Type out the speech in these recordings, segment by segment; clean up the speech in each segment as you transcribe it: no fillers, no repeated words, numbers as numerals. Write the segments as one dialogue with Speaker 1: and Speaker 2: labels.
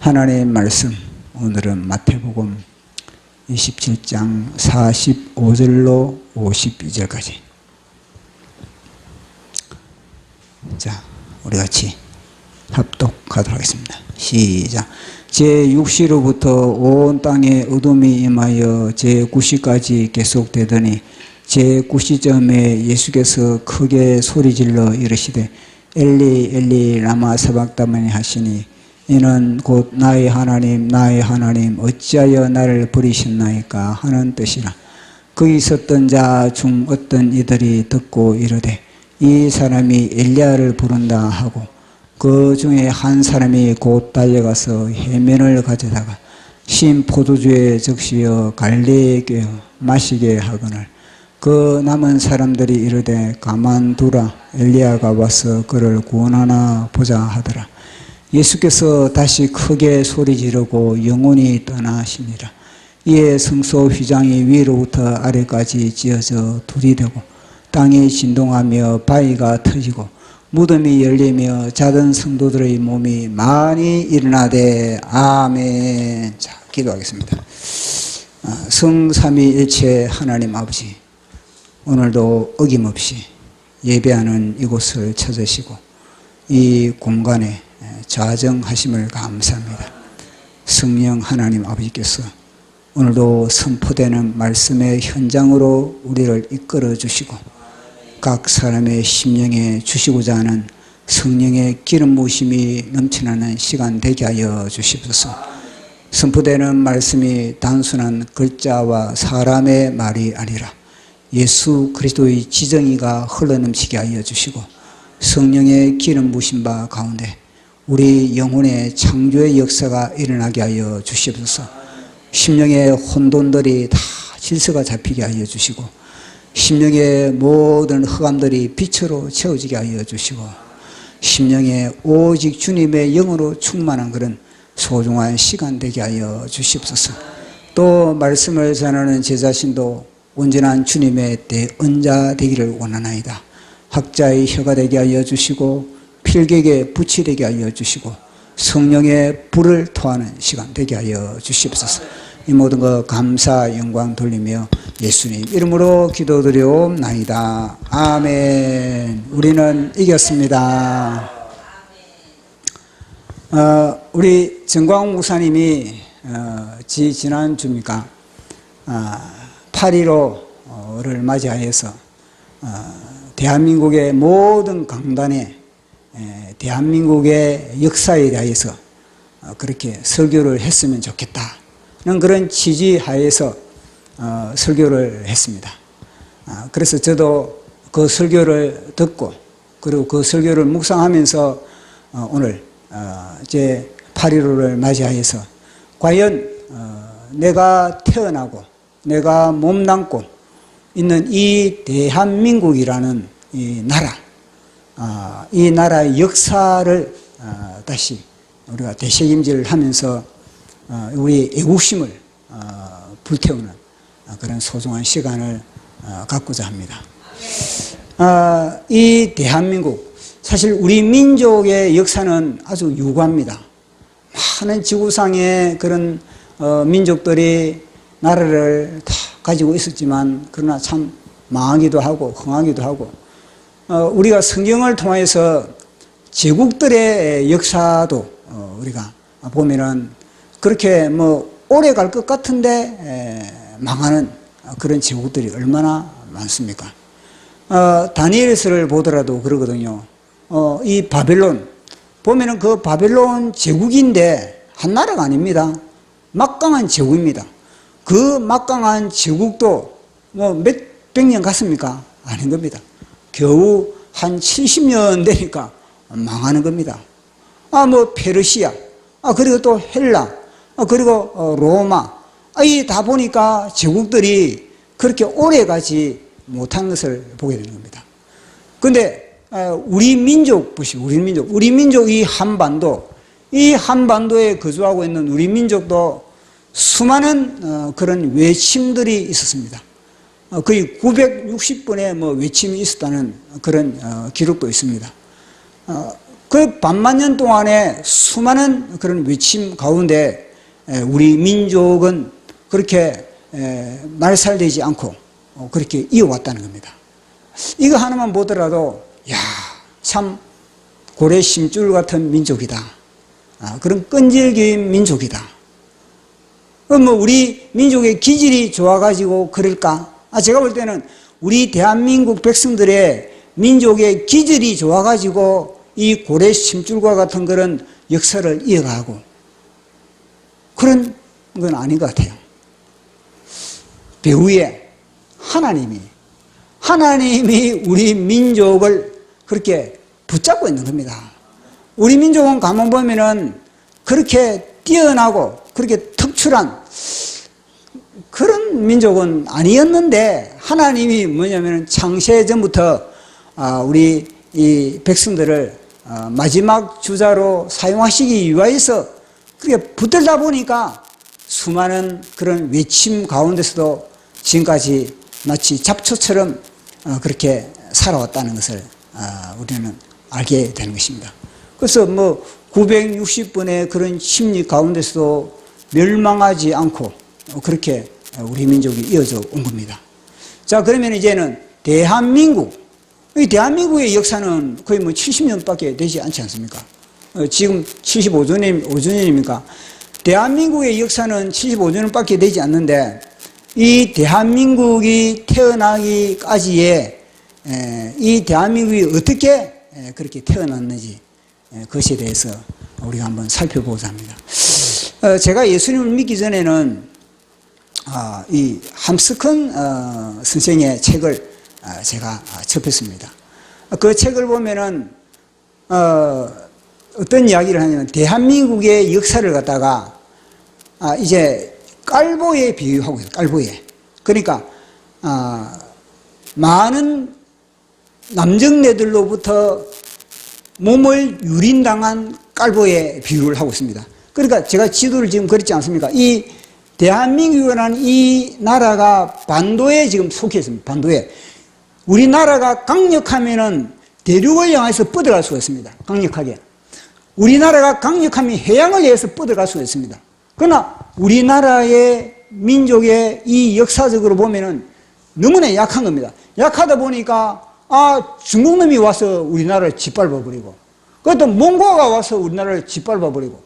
Speaker 1: 하나님의 말씀, 오늘은 마태복음 27장 45절로 52절까지. 자, 우리 같이 합독하도록 하겠습니다. 시작. 제6시로부터 온 땅에 어둠이 임하여 제9시까지 계속되더니 제9시점에 예수께서 크게 소리질러 이르시되 엘리 엘리 라마 사박다마니 하시니 이는 곧 나의 하나님 나의 하나님 어찌하여 나를 버리셨나이까 하는 뜻이라. 거기 있었던 자 중 어떤 이들이 듣고 이르되 이 사람이 엘리야를 부른다 하고 그 중에 한 사람이 곧 달려가서 해면을 가져다가 신 포도주에 적시어 갈대에 꿰어 마시게 하거늘 그 남은 사람들이 이르되 가만두라 엘리야가 와서 그를 구원하나 보자 하더라. 예수께서 다시 크게 소리 지르고 영원히 떠나시니라. 이에 성소 휘장이 위로부터 아래까지 찧어져 둘이 되고 땅이 진동하며 바위가 터지고 무덤이 열리며 자던 성도들의 몸이 많이 일어나되 아멘. 자, 기도하겠습니다. 성삼위일체 하나님 아버지, 오늘도 어김없이 예배하는 이곳을 찾으시고 이 공간에 좌정하심을 감사합니다. 성령 하나님 아버지께서 오늘도 선포되는 말씀의 현장으로 우리를 이끌어 주시고 각 사람의 심령에 주시고자 하는 성령의 기름 부으심이 넘쳐나는 시간 되게 하여 주시옵소서. 선포되는 말씀이 단순한 글자와 사람의 말이 아니라 예수 그리스도의 지정의가 흘러넘치게 하여 주시고 성령의 기름 부으심 바 가운데 우리 영혼의 창조의 역사가 일어나게 하여 주시옵소서. 심령의 혼돈들이 다 질서가 잡히게 하여 주시고 심령의 모든 흑암들이 빛으로 채워지게 하여 주시고 심령에 오직 주님의 영으로 충만한 그런 소중한 시간 되게 하여 주시옵소서. 또 말씀을 전하는 제 자신도 온전한 주님의 대언자 되기를 원하나이다. 학자의 혀가 되게 하여 주시고 필격의 붓이 되게 하여 주시고 성령의 불을 토하는 시간 되게 하여 주시옵소서. 이 모든 것 감사 영광 돌리며 예수님 이름으로 기도드리옵나이다. 아멘. 우리는 이겼습니다. 우리 정광 목사님이 지난주입니까 8.15를 맞이하여서 대한민국의 모든 강단에 대한민국의 역사에 대해서 그렇게 설교를 했으면 좋겠다는 그런 취지하에서 설교를 했습니다. 그래서 저도 그 설교를 듣고 그리고 그 설교를 묵상하면서 오늘 제 8.15를 맞이하여서 과연 내가 태어나고 내가 몸담고 있는 이 대한민국이라는 이 나라, 이 나라의 역사를 다시 우리가 되새김질을 하면서 우리 애국심을 불태우는 그런 소중한 시간을 갖고자 합니다. 이 대한민국, 사실 우리 민족의 역사는 아주 유구합니다. 많은 지구상의 그런 민족들이 나라를 다 가지고 있었지만 그러나 참 망하기도 하고 흥하기도 하고 우리가 성경을 통해서 제국들의 역사도 우리가 보면은 그렇게 뭐 오래 갈 것 같은데 망하는 그런 제국들이 얼마나 많습니까? 다니엘서를 보더라도 그러거든요. 이 바벨론 보면은 그 바벨론 제국인데 한 나라가 아닙니다. 막강한 제국입니다. 그 막강한 제국도 뭐 몇백 년 갔습니까? 아닌 겁니다. 겨우 한 70년 되니까 망하는 겁니다. 뭐 페르시아, 그리고 또 헬라, 그리고 로마, 이 다 보니까 제국들이 그렇게 오래 가지 못한 것을 보게 되는 겁니다. 근데 우리 민족 보시고 우리 민족 이 한반도에 거주하고 있는 우리 민족도 수많은 그런 외침들이 있었습니다. 거의 960번의 뭐 외침이 있었다는 그런 기록도 있습니다. 그 반만 년 동안에 수많은 그런 외침 가운데 우리 민족은 그렇게 말살되지 않고 그렇게 이어왔다는 겁니다. 이거 하나만 보더라도 야, 참 고래 심줄 같은 민족이다. 그런 끈질긴 민족이다. 뭐 우리 민족의 기질이 좋아가지고 그럴까? 제가 볼 때는 우리 대한민국 백성들의 민족의 기질이 좋아가지고 이 고래 심줄과 같은 그런 역사를 이어가고 그런 건 아닌 것 같아요. 배후에 하나님이 우리 민족을 그렇게 붙잡고 있는 겁니다. 우리 민족은 가만 보면은 그렇게 뛰어나고 그렇게 특출한 그런 민족은 아니었는데 하나님이 뭐냐면 창세 전부터 우리 이 백성들을 마지막 주자로 사용하시기 위하여서 그렇게 붙들다 보니까 수많은 그런 외침 가운데서도 지금까지 마치 잡초처럼 그렇게 살아왔다는 것을 우리는 알게 되는 것입니다. 그래서 뭐 960번의 그런 심리 가운데서도 멸망하지 않고 그렇게 우리 민족이 이어져 온 겁니다. 자, 그러면 이제는 이 대한민국의 역사는 거의 뭐 70년밖에 되지 않지 않습니까? 지금 75주년입니까? 대한민국의 역사는 75주년밖에 되지 않는데 이 대한민국이 태어나기까지의 이 대한민국이 어떻게 그렇게 태어났는지 그것에 대해서 우리가 한번 살펴보고자 합니다. 제가 예수님을 믿기 전에는 이 함스큰 선생의 책을 제가 접했습니다. 그 책을 보면은 어떤 이야기를 하냐면 대한민국의 역사를 갖다가 이제 깔보에 비유하고 있어요. 깔보에. 그러니까 많은 남정네들로부터 몸을 유린당한 깔보에 비유를 하고 있습니다. 그러니까 제가 지도를 지금 그렸지 않습니까? 이 대한민국이라는 이 나라가 반도에 지금 속해 있습니다. 반도에. 우리나라가 강력하면은 대륙을 향해서 뻗어갈 수가 있습니다. 강력하게. 우리나라가 강력하면 해양을 위해서 뻗어갈 수가 있습니다. 그러나 우리나라의 민족의 이 역사적으로 보면은 너무나 약한 겁니다. 약하다 보니까 중국 놈이 와서 우리나라를 짓밟아버리고 그것도 몽고가 와서 우리나라를 짓밟아버리고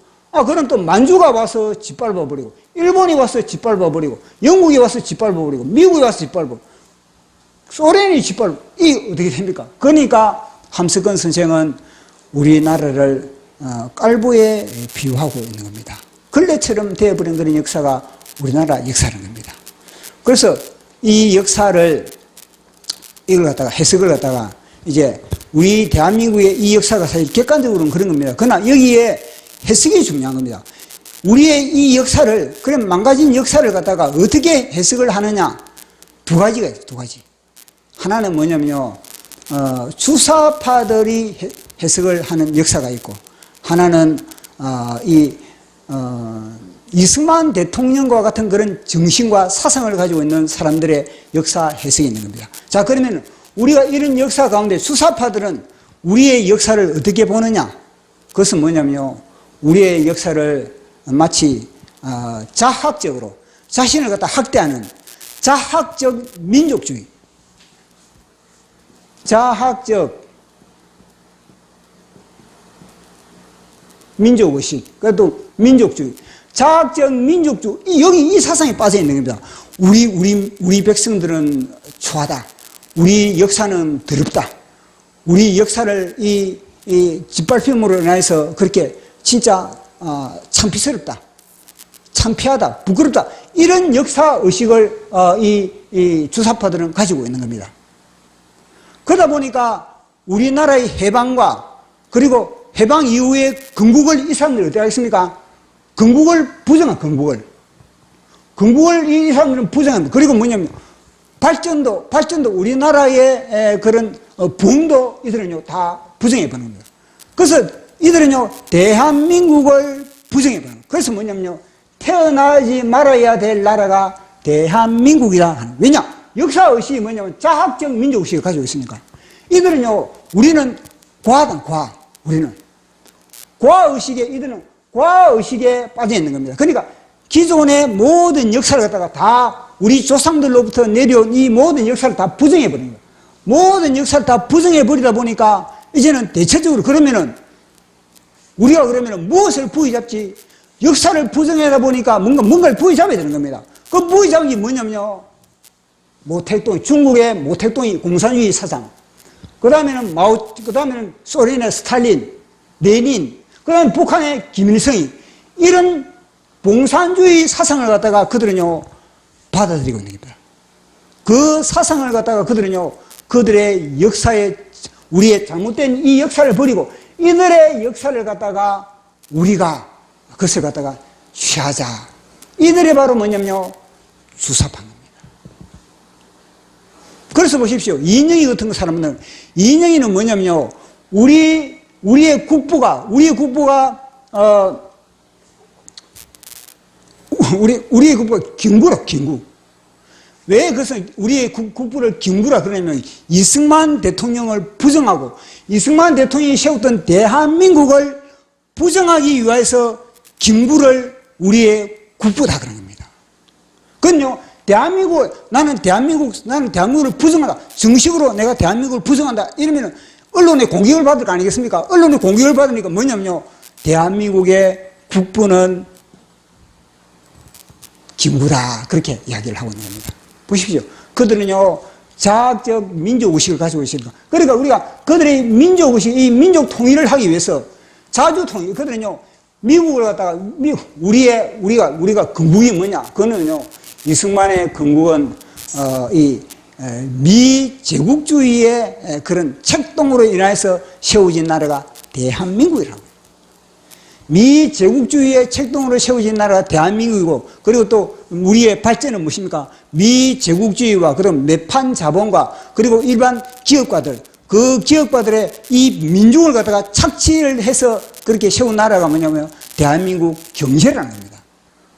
Speaker 1: 그럼 또 만주가 와서 짓밟아버리고 일본이 와서 짓밟아버리고 영국이 와서 짓밟아버리고 미국이 와서 짓밟아버리고 소련이 짓밟고 이게 어떻게 됩니까? 그러니까 함석헌 선생은 우리나라를 깔보에 비유하고 있는 겁니다. 걸레처럼 되어버린 그런 역사가 우리나라 역사라는 겁니다. 그래서 이 역사를 이걸 갖다가 해석을 갖다가 이제 우리 대한민국의 이 역사가 사실 객관적으로는 그런 겁니다. 그러나 여기에 해석이 중요한 겁니다. 우리의 이 역사를 그런 망가진 역사를 갖다가 어떻게 해석을 하느냐 두 가지가 있어요. 두 가지. 하나는 뭐냐면요 주사파들이 해석을 하는 역사가 있고 하나는 이승만 대통령과 같은 그런 정신과 사상을 가지고 있는 사람들의 역사 해석이 있는 겁니다. 자, 그러면 우리가 이런 역사 가운데 주사파들은 우리의 역사를 어떻게 보느냐? 그것은 뭐냐면요 우리의 역사를 마치 자학적으로 자신을 갖다 학대하는 자학적 민족주의, 자학적 민족의식, 그것도 민족주의, 자학적 민족주의, 여기 이 사상에 빠져 있는 겁니다. 우리 백성들은 초하다. 우리 역사는 더럽다. 우리 역사를 이 짓밟힘으로 인해서 그렇게 진짜 창피스럽다. 창피하다. 부끄럽다. 이런 역사의식을 이 주사파들은 가지고 있는 겁니다. 그러다 보니까 우리나라의 해방과 그리고 해방 이후에 건국을 이 사람들이 어떻게 하겠습니까? 건국을 부정한 건국을 이 사람들은 부정합니다. 그리고 뭐냐면 발전도 우리나라의 그런 부흥도 이들은요 다 부정해 버는 겁니다. 그래서 이들은요 대한민국을 부정해 버는 거예요. 그래서 뭐냐면요 태어나지 말아야 될 나라가 대한민국이다 하는. 왜냐? 역사의식이 뭐냐면 자학적 민족의식을 가지고 있으니까. 이들은요 우리는 과하다. 우리는 과의식에, 이들은 과의식에 빠져 있는 겁니다. 그러니까 기존의 모든 역사를 갖다가 다 우리 조상들로부터 내려온 이 모든 역사를 다 부정해버린 거예요. 모든 역사를 다 부정해버리다 보니까 이제는 대체적으로 그러면은 우리가 그러면은 무엇을 부의잡지? 역사를 부정하다 보니까 뭔가를 부의잡아야 되는 겁니다. 그 부의잡은 게 뭐냐면요. 모택동, 중국의 모택동이 공산주의 사상. 그 다음에는 그 다음에는 소련의 스탈린, 레닌, 그 다음에 북한의 김일성이 이런 봉산주의 사상을 갖다가 그들은요, 받아들이고 있는 겁니다. 그 사상을 갖다가 그들은요, 그들의 역사에, 우리의 잘못된 이 역사를 버리고 이들의 역사를 갖다가 우리가 그것을 갖다가 취하자. 이들의 바로 뭐냐면요, 주사파인 겁니다. 그래서 보십시오. 이인영이 같은 사람은, 이인영이는 뭐냐면요, 우리의 국부가, 우리의 국부가 김구라, 김구. 왜 그것을 우리의 국부를 김구라 그러냐면 이승만 대통령을 부정하고 이승만 대통령이 세웠던 대한민국을 부정하기 위해서 김구를 우리의 국부다 그런 겁니다. 그건요, 나는 대한민국을 부정한다. 정식으로 내가 대한민국을 부정한다. 이러면은 언론의 공격을 받을 거 아니겠습니까? 언론의 공격을 받으니까 뭐냐면요, 대한민국의 국부는 김구다. 그렇게 이야기를 하고 있는 겁니다. 보십시오. 그들은요, 자학적 민족의식을 가지고 있습니다. 그러니까 우리가 그들의 민족의식, 이 민족 통일을 하기 위해서 자주 통일, 그들은요, 미국을 갖다가, 우리가 건국이 뭐냐? 그거는요, 이승만의 건국은, 미제국주의의 그런 책동으로 인해서 세워진 나라가 대한민국이라고. 미제국주의의 책동으로 세워진 나라가 대한민국이고, 그리고 또 우리의 발전은 무엇입니까? 미제국주의와 그런 매판 자본과 그리고 일반 기업가들, 그 기업가들의 이 민중을 갖다가 착취를 해서 그렇게 세운 나라가 뭐냐면 대한민국 경제라는 겁니다.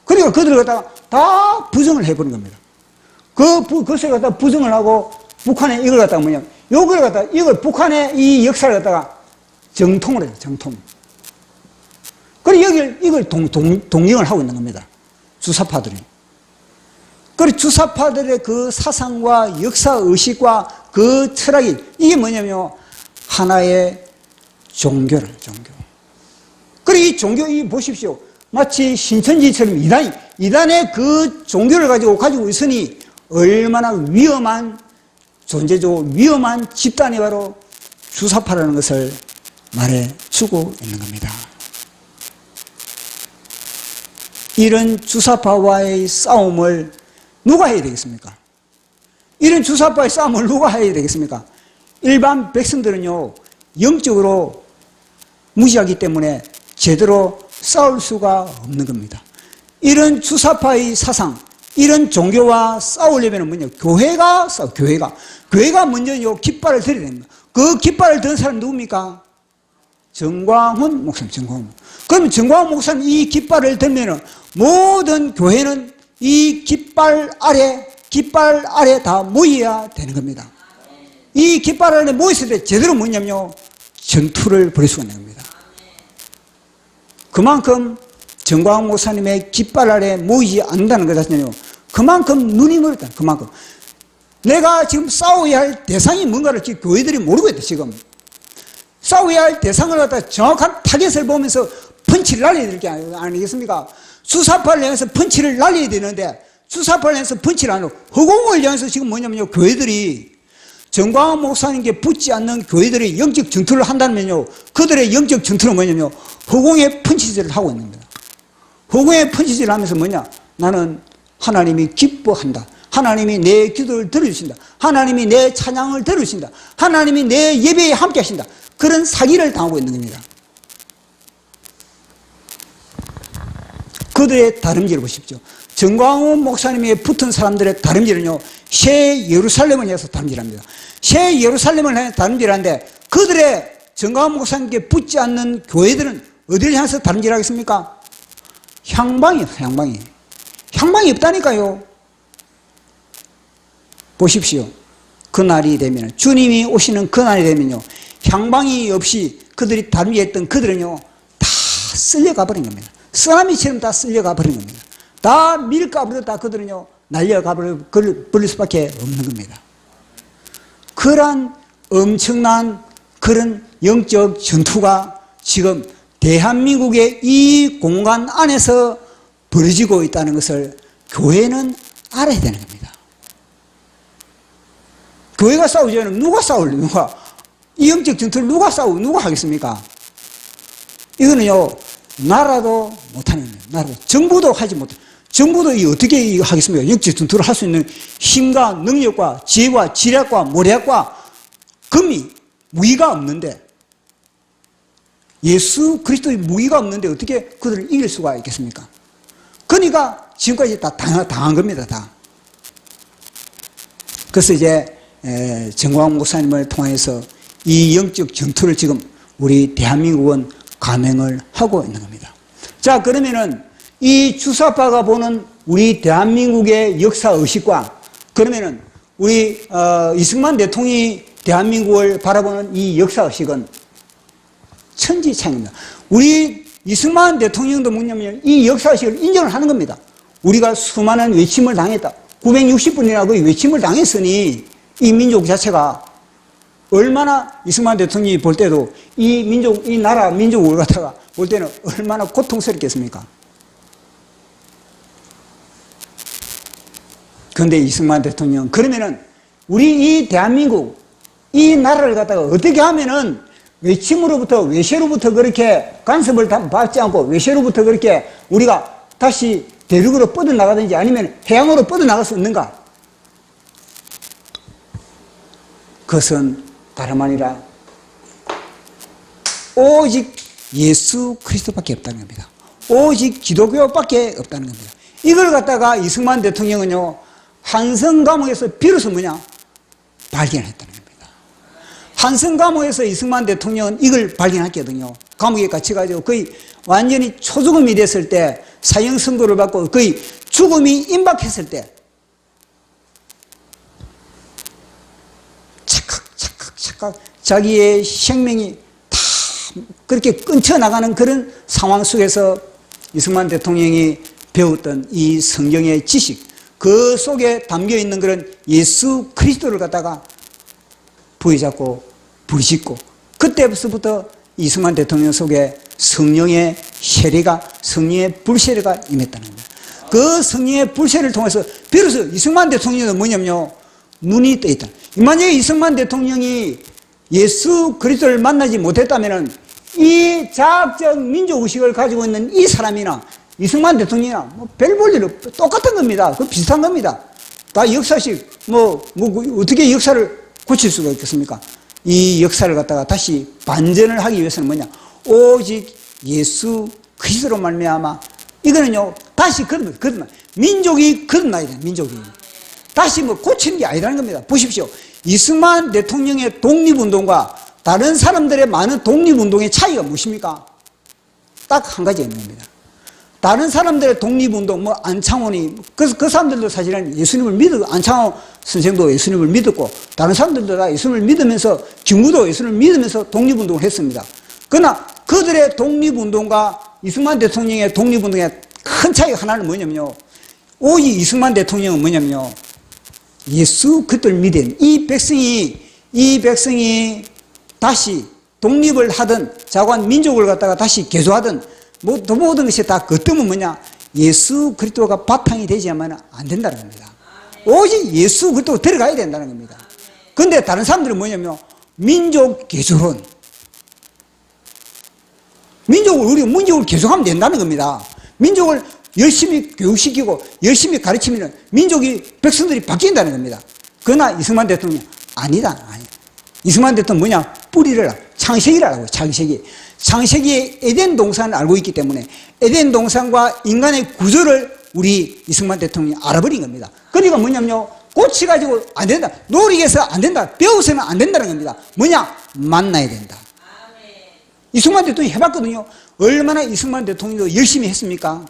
Speaker 1: 그러니까 그들을 갖다가 다 부정을 해버린 겁니다. 그것을 갖다가 부정을 하고 북한에 이걸 갖다가 뭐냐면 이걸 북한의 이 역사를 갖다가 정통을 해요, 정통. 그리고 이걸 동경을 하고 있는 겁니다. 주사파들이. 그리고 주사파들의 그 사상과 역사의식과 그 철학이, 이게 뭐냐면 하나의 종교를, 종교. 그리고 이 종교, 보십시오. 마치 신천지처럼 이단의 그 종교를 가지고 있으니 얼마나 위험한 존재죠. 위험한 집단이 바로 주사파라는 것을 말해주고 있는 겁니다. 이런 주사파와의 싸움을 누가 해야 되겠습니까? 이런 주사파의 싸움을 누가 해야 되겠습니까? 일반 백성들은요, 영적으로 무지하기 때문에 제대로 싸울 수가 없는 겁니다. 이런 주사파의 사상, 이런 종교와 싸우려면 뭐냐? 교회가 먼저 깃발을 들여야 됩니다. 그 깃발을 든 사람이 누굽니까? 정광훈 목사님, 정광훈. 그럼 정광훈 목사님 이 깃발을 들면은 모든 교회는 이 깃발 아래 다 모여야 되는 겁니다. 이 깃발 아래 모였을 때 제대로 뭐냐면요, 전투를 벌일 수가 있는 겁니다. 그만큼 정광훈 목사님의 깃발 아래 모이지 않는다는 것 자체는요, 그만큼 눈이 멀었다. 그만큼 내가 지금 싸워야 할 대상이 뭔가를 지금 교회들이 모르고 있다. 지금 싸워야 할 대상을 갖다 정확한 타겟을 보면서 펀치를 날려야 될 게 아니겠습니까? 주사파를 향해서 펀치를 날려야 되는데 주사파를 향해서 펀치를 안 하고 허공을 향해서 지금 뭐냐면요, 교회들이 정광훈 목사님께 붙지 않는 교회들이 영적 전투를 한다면요, 그들의 영적 전투는 뭐냐면요, 허공에 펀치질을 하고 있는 겁니다. 허공에 펀치질을 하면서 뭐냐, 나는 하나님이 기뻐한다. 하나님이 내 기도를 들어주신다. 하나님이 내 찬양을 들어주신다. 하나님이 내 예배에 함께 하신다. 그런 사기를 당하고 있는 겁니다. 그들의 다름질을 보십시오. 정광훈 목사님에 붙은 사람들의 다름질은요, 새 예루살렘을 향해서 다름질합니다. 새 예루살렘을 향해서 다름질하는데 그들의 정광훈 목사님께 붙지 않는 교회들은 어디를 향해서 다름질하겠습니까? 향방이요, 향방이. 향방이 없다니까요. 보십시오. 그날이 되면, 주님이 오시는 그날이 되면요, 향방이 없이 그들이 다름질했던 그들은요, 다 쓸려가 버린 겁니다. 쓰나미처럼 다 쓸려가 버린 겁니다. 다 밀가루로 다 그들은요 날려가 버릴 수밖에 없는 겁니다. 그러한 엄청난 그런 영적 전투가 지금 대한민국의 이 공간 안에서 벌어지고 있다는 것을 교회는 알아야 되는 겁니다. 교회가 싸우지 않으면 누가 싸울래? 누가? 이 영적 전투를 누가 하겠습니까? 이거는요, 나라도 못하는 겁니다. 나라도. 정부도 하지 못해. 정부도 어떻게 하겠습니까? 영적 전투를 할 수 있는 힘과 능력과 지혜와 지략과 모략과 금이, 무기가 없는데, 예수 그리스도의 무기가 없는데 어떻게 그들을 이길 수가 있겠습니까? 그러니까 지금까지 다 당한 겁니다, 다. 그래서 이제 정광 목사님을 통해서 이 영적 전투를 지금 우리 대한민국은 감행을 하고 있는 겁니다. 자, 그러면은 이 주사파가 보는 우리 대한민국의 역사의식과 그러면은 우리 이승만 대통령이 대한민국을 바라보는 이 역사의식은 천지차이입니다. 우리 이승만 대통령도 뭐냐면 이 역사의식을 인정을 하는 겁니다. 우리가 수많은 외침을 당했다. 960분이나 그 외침을 당했으니 이 민족 자체가 얼마나 이승만 대통령이 볼 때도 이 민족, 이 나라 민족을 갖다가 볼 때는 얼마나 고통스럽겠습니까? 그런데 이승만 대통령, 그러면은 우리 이 대한민국, 이 나라를 갖다가 어떻게 하면은 외침으로부터, 외세로부터 그렇게 간섭을 받지 않고 외세로부터 그렇게 우리가 다시 대륙으로 뻗어나가든지 아니면 해양으로 뻗어나갈 수 있는가? 그것은 다름 아니라 오직 예수 그리스도밖에 없다는 겁니다. 오직 기독교밖에 없다는 겁니다. 이걸 갖다가 이승만 대통령은요, 한성 감옥에서 비로소 뭐냐? 발견했다는 겁니다. 한성 감옥에서 이승만 대통령은 이걸 발견했거든요. 감옥에 갇혀가지고 거의 완전히 초죽음이 됐을 때 사형 선고를 받고 거의 죽음이 임박했을 때 착각 자기의 생명이 다 그렇게 끊쳐나가는 그런 상황 속에서 이승만 대통령이 배웠던 이 성경의 지식, 그 속에 담겨있는 그런 예수 그리스도를 갖다가 부여잡고 부르짖고 그때부터 이승만 대통령 속에 성령의 세례가, 성령의 불세례가 임했다는 겁니다. 그 성령의 불세례를 통해서 비로소 이승만 대통령은 뭐냐면요, 눈이 떠 있다. 만약에 이승만 대통령이 예수 그리스도를 만나지 못했다면은 이 자학적 민족의식을 가지고 있는 이 사람이나 이승만 대통령이나 뭐 별 볼 일 없고 똑같은 겁니다. 그 비슷한 겁니다. 다 역사식, 어떻게 역사를 고칠 수가 있겠습니까? 이 역사를 갖다가 다시 반전을 하기 위해서는 뭐냐? 오직 예수 그리스도로 말미암아 이거는요, 다시 그런 민족이 거듭나야 돼요, 민족이. 다시 고치는 게 아니라는 겁니다. 보십시오. 이승만 대통령의 독립운동과 다른 사람들의 많은 독립운동의 차이가 무엇입니까? 딱 한 가지 있는 겁니다. 다른 사람들의 독립운동, 안창원이, 그 사람들도 사실은 예수님을 안창원 선생도 예수님을 믿었고, 다른 사람들도 다 예수님을 믿으면서, 김구도 예수님을 믿으면서 독립운동을 했습니다. 그러나 그들의 독립운동과 이승만 대통령의 독립운동의 큰 차이가 하나는 뭐냐면요, 오직 이승만 대통령은 뭐냐면요, 예수 그리스도를 믿은 이 백성이 다시 독립을 하든 자관 민족을 갖다가 다시 개조하든 모든 것이 다 그 때문에 뭐냐, 예수 그리스도가 바탕이 되지만 안 된다는 겁니다. 오직 예수 그리스도가 들어가야 된다는 겁니다. 그런데 다른 사람들은 뭐냐면 민족 개조론, 민족을 개조하면 된다는 겁니다. 민족을 열심히 교육시키고 열심히 가르치면 민족이, 백성들이 바뀐다는 겁니다. 그러나 이승만 대통령 아니다. 이승만 대통령 뭐냐? 뿌리를 창세기라고. 창세기의 에덴 동산을 알고 있기 때문에 에덴 동산과 인간의 구조를 우리 이승만 대통령이 알아버린 겁니다. 그러니까 뭐냐면요, 고치가지고 안 된다, 노력해서 안 된다, 배워서는 안 된다는 겁니다. 뭐냐? 만나야 된다. 이승만 대통령이 해봤거든요. 얼마나 이승만 대통령도 열심히 했습니까?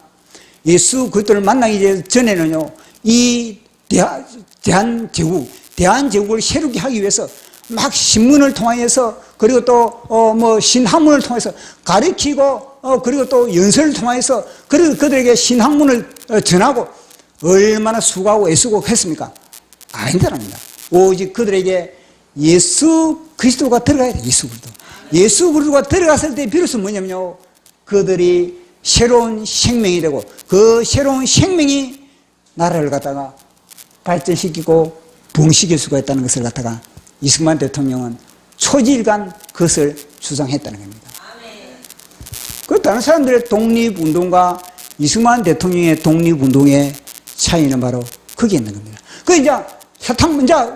Speaker 1: 예수 그리스도를 만나기 전에는요, 이 대한제국을 새롭게 하기 위해서 막 신문을 통해서, 그리고 또 신학문을 통해서 가르치고 그리고 또 연설을 통해서 그리고 그들에게 신학문을 전하고 얼마나 수고하고 애쓰고 했습니까? 아니다랍니다. 오직 그들에게 예수 그리스도가 들어가야 돼. 예수 그리스도. 예수 그리스도가 들어갔을 때 비로소 뭐냐면요, 그들이 새로운 생명이 되고 그 새로운 생명이 나라를 갖다가 발전시키고 부흥시킬 수가 있다는 것을 갖다가 이승만 대통령은 초지일간 그것을 주장했다는 겁니다. 그 다른 사람들의 독립운동과 이승만 대통령의 독립운동의 차이는 바로 거기에 있는 겁니다. 그 이제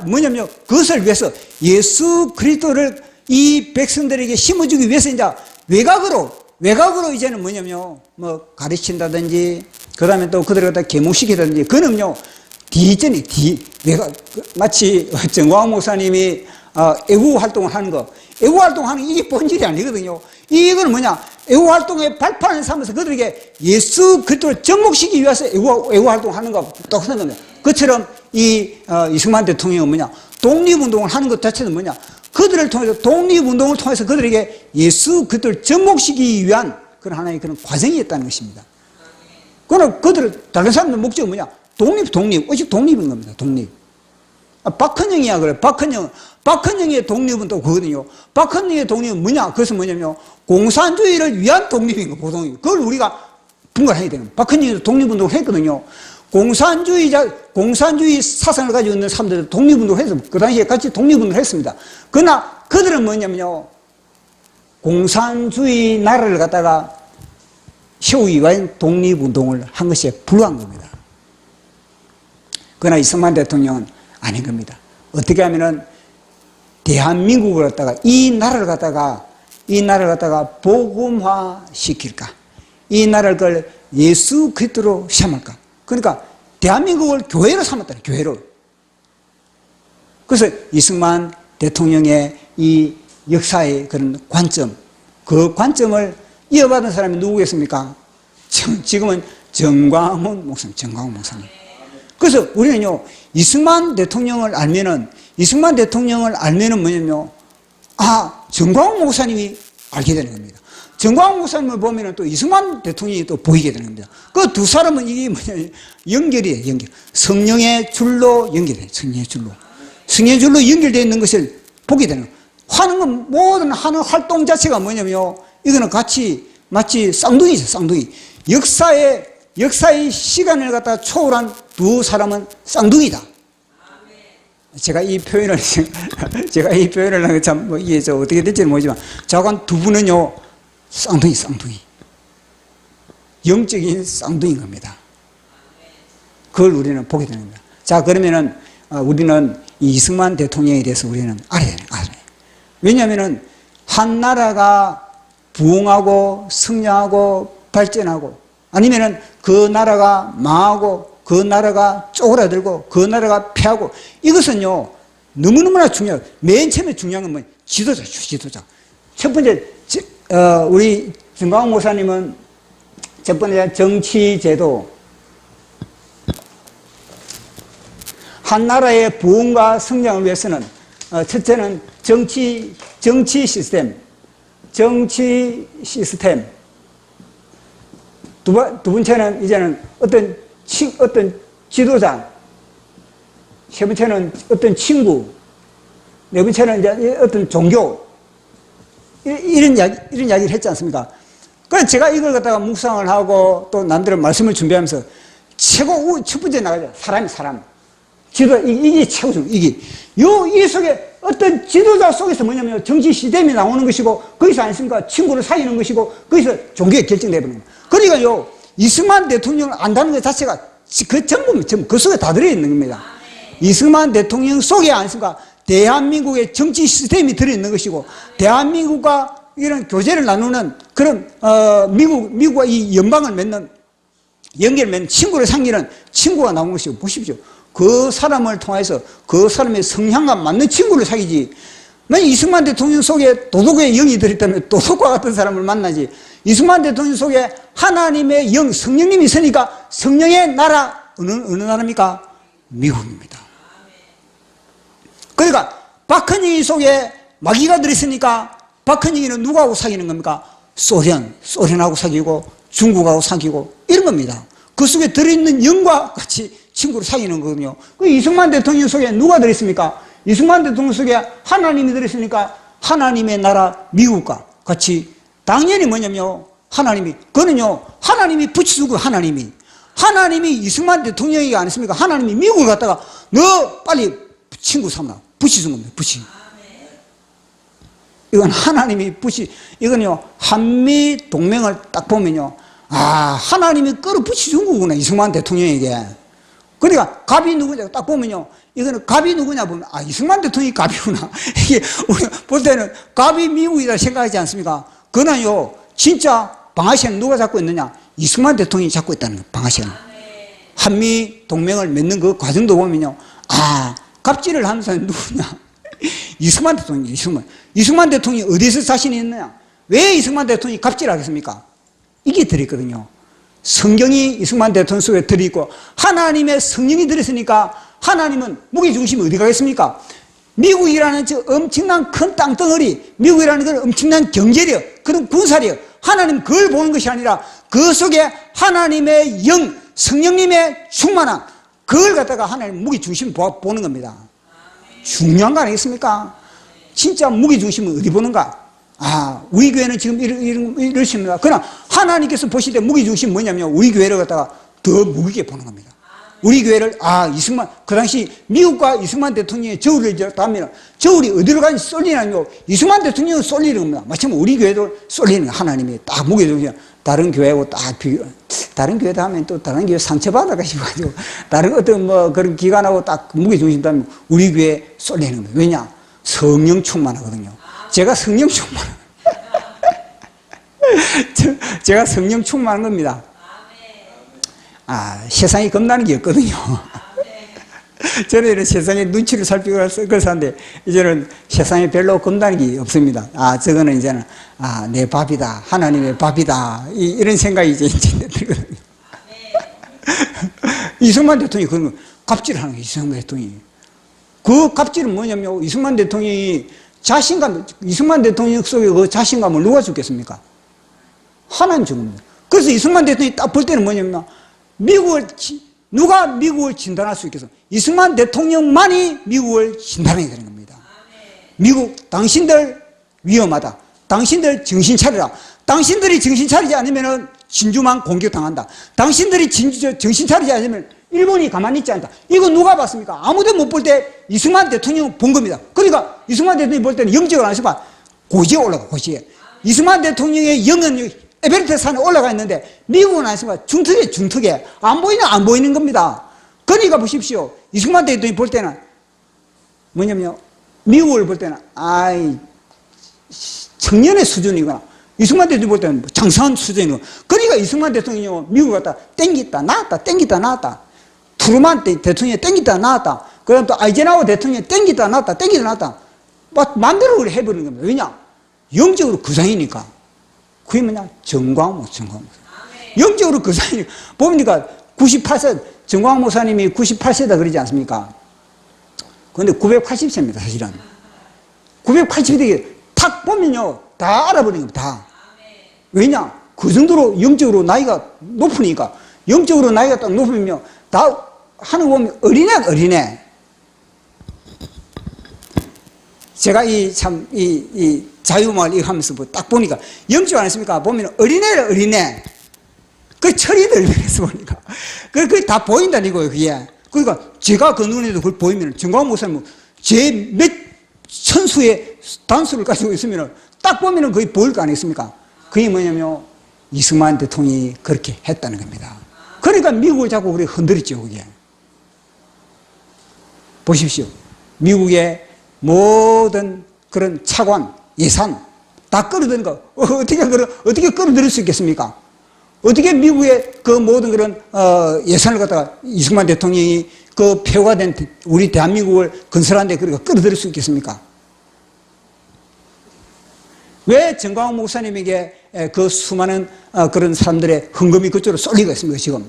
Speaker 1: 뭐냐면요, 그것을 위해서 예수 그리스도를 이 백성들에게 심어주기 위해서 이제 외곽으로 이제는 뭐냐면요, 뭐 가르친다든지, 그 다음에 또 그들을 갖다 계몽시키다든지, 그는요, 외곽, 마치 정광 목사님이 애국 활동을 하는 거, 애국 활동하는 이게 본질이 아니거든요. 이거는 뭐냐, 애국 활동의 발판을 삼아서 그들에게 예수 그리스도를 접목시키기 위해서 애국 활동하는 거 똑같은 겁니다. 그처럼 이승만 대통령은 뭐냐, 독립운동을 하는 것 자체는 뭐냐, 그들을 통해서 독립운동을 통해서 그들에게 예수 그리스도를 접목시키기 위한 그런 하나의 그런 과정이었다는 것입니다. 그러나 다른 사람들 목적은 뭐냐, 독립, 오직 독립인 겁니다. 독립. 박헌영이야 그래. 박헌영의 독립은 또 그거거든요. 박헌영의 독립은 뭐냐? 그것은 뭐냐면요, 공산주의를 위한 독립인 거, 보통이. 그걸 우리가 분간해야 되는 거예요. 박헌영이 독립운동을 했거든요. 공산주의 사상을 가지고 있는 사람들 독립운동을 해서 그 당시에 같이 독립운동을 했습니다. 그러나 그들은 뭐냐면요, 공산주의 나라를 갖다가 세우기 위한 독립운동을 한 것이 불우한 겁니다. 그러나 이승만 대통령은 아닌 겁니다. 어떻게 하면은 대한민국을 갖다가 이 나라를 갖다가 복음화 시킬까? 이 나라를 예수 그리스도로 삼을까? 그러니까 대한민국을 교회로 삼았다는, 교회로. 그래서 이승만 대통령의 이 역사의 그런 관점, 그 관점을 이어받은 사람이 누구겠습니까? 지금은 정광훈 목사님. 그래서 우리는요, 이승만 대통령을 알면은 뭐냐면요, 정광훈 목사님이 알게 되는 겁니다. 정광훈 목사님을 보면은 또 이승만 대통령이 또 보이게 되는 겁니다. 그 두 사람은 이게 뭐냐, 연결이에요, 연결. 성령의 줄로 연결돼요, 성령의 줄로 연결되어 있는 것을 보게 되는 거예요. 모든 하는 활동 자체가 뭐냐면요, 이거는 마치 쌍둥이죠, 쌍둥이. 역사의 시간을 갖다 초월한 두 사람은 쌍둥이다. 제가 이 표현을 하는 참, 이게 어떻게 될지는 모르지만, 자관 두 분은요, 쌍둥이. 영적인 쌍둥이인 겁니다. 그걸 우리는 보게 되는 겁니다. 자, 그러면은, 우리는 이승만 대통령에 대해서 우리는 알아야 돼요. 왜냐면은, 한 나라가 부흥하고, 성장하고, 발전하고, 아니면은 그 나라가 망하고, 그 나라가 쪼그라들고, 그 나라가 패하고, 이것은요, 너무너무나 중요해요. 맨 처음에 중요한 건 뭐예요? 지도자. 첫 번째, 우리 정광훈 목사님은 첫 번째 정치제도, 한 나라의 부흥과 성장을 위해서는 첫째는 정치 시스템. 두 번째는 이제는 어떤 지도자. 세 번째는 어떤 친구. 네 번째는 이제 어떤 종교. 이런 이야기를 했지 않습니까? 그래서 제가 이걸 갖다가 묵상을 하고 또 남들은 말씀을 준비하면서 첫 번째 나가죠. 사람. 지도자, 이게 최고죠. 이 속에 어떤 지도자 속에서 뭐냐면 정치 시스템이 나오는 것이고, 거기서 아니습니까? 친구를 사귀는 것이고, 거기서 종교가 결정되어버리는 거예요. 그러니까요, 이승만 대통령을 안다는 것 자체가 전부 그 속에 다 들어있는 겁니다. 이승만 대통령 속에 아니습니까? 대한민국의 정치 시스템이 들어있는 것이고, 대한민국과 이런 교제를 나누는 그런, 미국과 이 연방을 맺는, 연결을 맺는 친구를 상기는 친구가 나온 것이고, 보십시오. 그 사람을 통해서 그 사람의 성향과 맞는 친구를 사귀지. 만약 이승만 대통령 속에 도덕의 영이 들어있다면 도덕과 같은 사람을 만나지. 이승만 대통령 속에 하나님의 영, 성령님이 있으니까 성령의 나라, 어느 나라입니까? 미국입니다. 그러니까 박헌영이 속에 마귀가 들어있으니까 박헌영이는 누구하고 사귀는 겁니까? 소련하고 사귀고 중국하고 사귀고 이런 겁니다. 그 속에 들어있는 영과 같이 친구로 사귀는 거거든요. 그 이승만 대통령 속에 누가 들어있습니까? 이승만 대통령 속에 하나님이 들어있으니까 하나님의 나라 미국과 같이 당연히 뭐냐면요. 그거는요. 하나님이 붙여주고 하나님이 이승만 대통령이 아니습니까? 하나님이 미국을 갖다가 너 빨리 친구 삼아 붙여준 겁니다. 이건 하나님이 이건요. 한미 동맹을 딱 보면요. 하나님이 끌어붙여준 거구나, 이승만 대통령에게. 그러니까 갑이 누구냐 딱 보면요. 이거는 갑이 누구냐 보면 이승만 대통령이 갑이구나. 이게 우리 볼 때는 갑이 미국이다 생각하지 않습니까? 그러나요. 진짜 방아쇠는 누가 잡고 있느냐? 이승만 대통령이 잡고 있다는 거예요. 방아쇠는. 한미 동맹을 맺는 그 과정도 보면요. 갑질을 하는 사람이 누구냐? 이승만 대통령이. 이승만 대통령이 어디서 자신이 있느냐? 왜 이승만 대통령이 갑질하겠습니까? 이게 들어있거든요. 성경이 이승만 대통령 속에 들어있고 하나님의 성령이 들어있으니까 하나님은 무게중심이 어디 가겠습니까? 미국이라는 저 엄청난 큰 땅덩어리, 미국이라는 그 엄청난 경제력, 그런 군사력, 하나님 그걸 보는 것이 아니라 그 속에 하나님의 영, 성령님의 충만함, 그걸 갖다가 하나님 무게중심을 보는 겁니다. 중요한 거 아니겠습니까? 진짜 무게중심은 어디 보는가? 우리 교회는 지금 이러십니다. 그러나 하나님께서 보실 때 무게중심은 뭐냐면 우리 교회를 갖다가 더 무겁게 보는 겁니다. 우리 교회를 그 당시 미국과 이승만 대통령의 저울을 하면 저울이 어디로 가는지 쏠리냐면 이승만 대통령은 쏠리는 겁니다. 마침 우리 교회도 쏠리는 하나님이 딱 무게중심. 다른 교회하고 딱 다른 교회도 하면 또 다른 교회 상처받아가지고 다른 어떤 그런 기관하고 딱 무게중심 따면 우리 교회에 쏠리는 겁니다. 왜냐? 성령 충만하거든요. 제가 성령 제가 성령 충만한 겁니다. 세상이 겁나는 게 없거든요. 저는 세상의 눈치를 살피고 그래서 하는데, 이제는 세상에 별로 겁나는 게 없습니다. 저거는 이제는, 내 밥이다. 하나님의 밥이다. 이런 생각이 이제 들거든요. 이승만 대통령이 그런 거, 갑질을 하는 거예요, 이승만 대통령이. 그 갑질은 뭐냐면, 이승만 대통령이 이승만 대통령 속에 그 자신감을 누가 주겠습니까? 하나님 준 겁니다. 그래서 이승만 대통령이 딱 볼 때는 뭐냐면, 누가 미국을 진단할 수 있겠어? 이승만 대통령만이 미국을 진단해야 되는 겁니다. 미국, 당신들 위험하다. 당신들 정신 차리라. 당신들이 정신 차리지 않으면 진주만 공격당한다. 당신들이 정신 차리지 않으면 일본이 가만히 있지 않다. 이거 누가 봤습니까? 아무도 못 볼 때 이승만 대통령 본 겁니다. 그러니까 이승만 대통령이 볼 때는 영적으로 안 해봐. 고지에 올라가, 고지에. 이승만 대통령의 영은 에베레스트 산에 올라가 있는데 미국은 안 했습니까? 중턱에. 안 보이는 겁니다. 그러니까 보십시오. 이승만 대통령이 볼 때는 뭐냐면 미국을 볼 때는 청년의 수준이거나 이승만 대통령이 볼 때는 장사한 수준이고 그러니까 이승만 대통령이 미국을 갖다 땡겼다 나왔다 트루만 대통령이 땡겼다 나왔다 그 다음 또 아이젠하워 대통령이 땡겼다 나왔다 마음대로 해버리는 겁니다. 왜냐? 영적으로 거장이니까. 그게 뭐냐? 정광 목사. 영적으로 거장이니까. 보니까 98세, 정광 목사님이 98세다 그러지 않습니까? 그런데 980세입니다, 사실은. 980세 탁 보면요, 다 알아버리는 겁니다, 다. 왜냐? 그 정도로 영적으로 나이가 높으니까. 영적으로 나이가 딱 높으면 다 하는 거 보면 어린애. 제가 이 자유마을 이거 하면서 딱 보니까 영적 않습니까? 보면 어린애. 그 철이들 그래서 보니까. 그게 다 보인다는 거예요, 그게. 그러니까 제가 그 눈에도 그걸 보이면 정광 목사님 제 몇 천수의 단수를 가지고 있으면 딱 보면은 거의 보일 거 아니겠습니까? 그게 뭐냐면 이승만 대통령이 그렇게 했다는 겁니다. 그러니까 미국을 자꾸 우리 흔들었죠, 그게. 보십시오. 미국의 모든 그런 차관, 예산 다 끌어들인 거 어떻게 끌어들일 수 있겠습니까? 어떻게 미국의 그 모든 그런 예산을 갖다가 이승만 대통령이 그 폐허가 된 우리 대한민국을 건설하는데 그러니까 끌어들일 수 있겠습니까? 왜 정광훈 목사님에게 그 수많은 그런 사람들의 헌금이 그쪽으로 쏠리고 있습니까, 지금?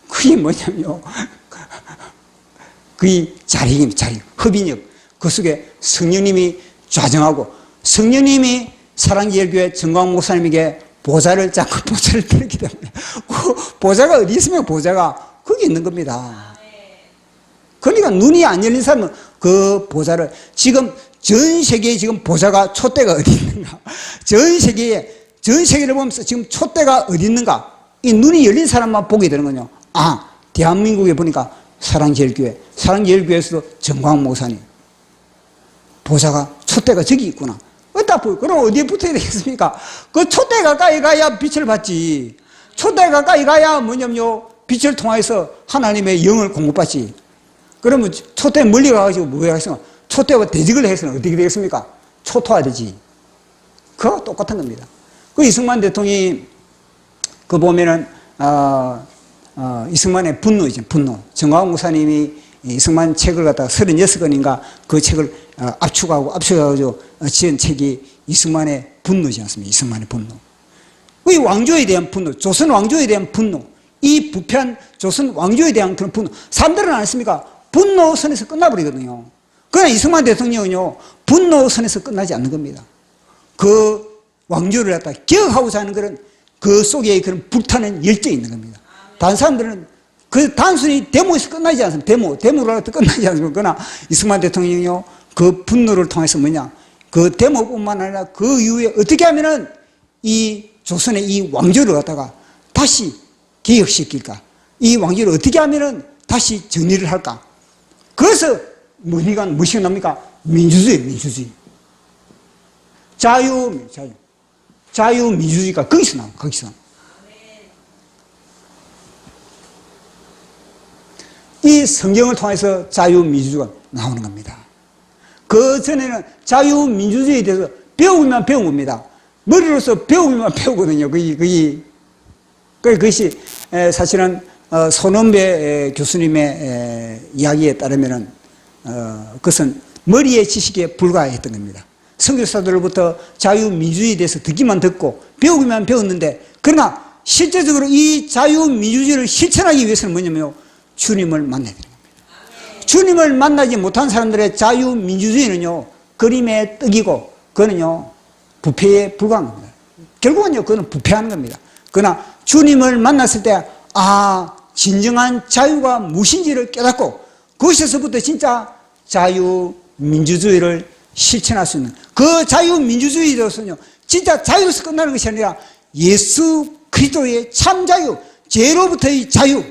Speaker 1: 그게 뭐냐면요. 그게 자력, 협인력. 그 속에 성령님이 좌정하고 성령님이 사랑제일교회 정광 목사님에게 보좌를 잡고 보좌를 드렸기 때문에 그 보좌가 어디 있으면 보좌가 거기 있는 겁니다. 그러니까 눈이 안 열린 사람은 그 보좌를 지금 전 세계에 지금 보좌가 촛대가 어디 있는가? 전 세계를 보면서 지금 촛대가 어디 있는가? 이 눈이 열린 사람만 보게 되는 거죠. 아, 대한민국에 보니까 사랑제일교회에서도 정광 목사님 보좌가 촛대가 저기 있구나. 어디다 보여? 그럼 어디에 붙어야 되겠습니까? 그 촛대 가까이 가야 빛을 받지. 촛대 가까이 가야 뭐냐면요, 빛을 통해서 하나님의 영을 공급받지. 그러면 촛대 멀리 가가지고 뭐 하겠습니까? 촛대와 대직을 해서는 어떻게 되겠습니까? 초토화되지. 그거 똑같은 겁니다. 그 이승만 대통령이 그 보면은 이승만의 분노이죠. 분노. 정광훈 목사님이 이승만 책을 갖다가 36권인가 그 책을 압축해가지고 지은 책이 이승만의 분노지 않습니까? 이승만의 분노. 이 왕조에 대한 분노, 조선 왕조에 대한 분노, 이 부패한 조선 왕조에 대한 그런 분노. 사람들은 안 했습니까? 분노선에서 끝나버리거든요. 그러나 이승만 대통령은요, 분노선에서 끝나지 않는 겁니다. 그 왕조를 갖다가 기억하고자 하는 그런 그 속에 그런 불타는 열정이 있는 겁니다. 다른 사람들은 그 단순히 데모에서 끝나지 않습니다. 데모로 끝나지 않습니다. 그러나 이승만 대통령이요, 그 분노를 통해서 뭐냐, 그 데모뿐만 아니라 그 이후에 어떻게 하면은 이 조선의 이 왕조를 갖다가 다시 개혁시킬까? 이 왕조를 어떻게 하면은 다시 정리를 할까? 그래서 무엇이 납니까? 민주주의. 자유민주주의가 거기서 나와, 거기서. 이 성경을 통해서 자유민주주의가 나오는 겁니다. 그 전에는 자유민주주의에 대해서 배우기만 배운 겁니다. 머리로서 배우기만 배우거든요. 그것이 사실은 손원배 교수님의 이야기에 따르면은 그것은 머리의 지식에 불과했던 겁니다. 선교사들로부터 자유민주주의에 대해서 듣기만 듣고 배우기만 배웠는데, 그러나 실제적으로 이 자유민주주의를 실천하기 위해서는 뭐냐면요, 주님을 만나야 되는 겁니다. 주님을 만나지 못한 사람들의 자유민주주의는요, 그림의 떡이고, 그거는요, 부패에 불과한 겁니다. 결국은요, 그거는 부패하는 겁니다. 그러나 주님을 만났을 때, 진정한 자유가 무엇인지를 깨닫고, 그것에서부터 진짜 자유민주주의를 실천할 수 있는, 그 자유민주주의로서는요, 진짜 자유로서 끝나는 것이 아니라 예수 그리스도의 참 자유, 죄로부터의 자유,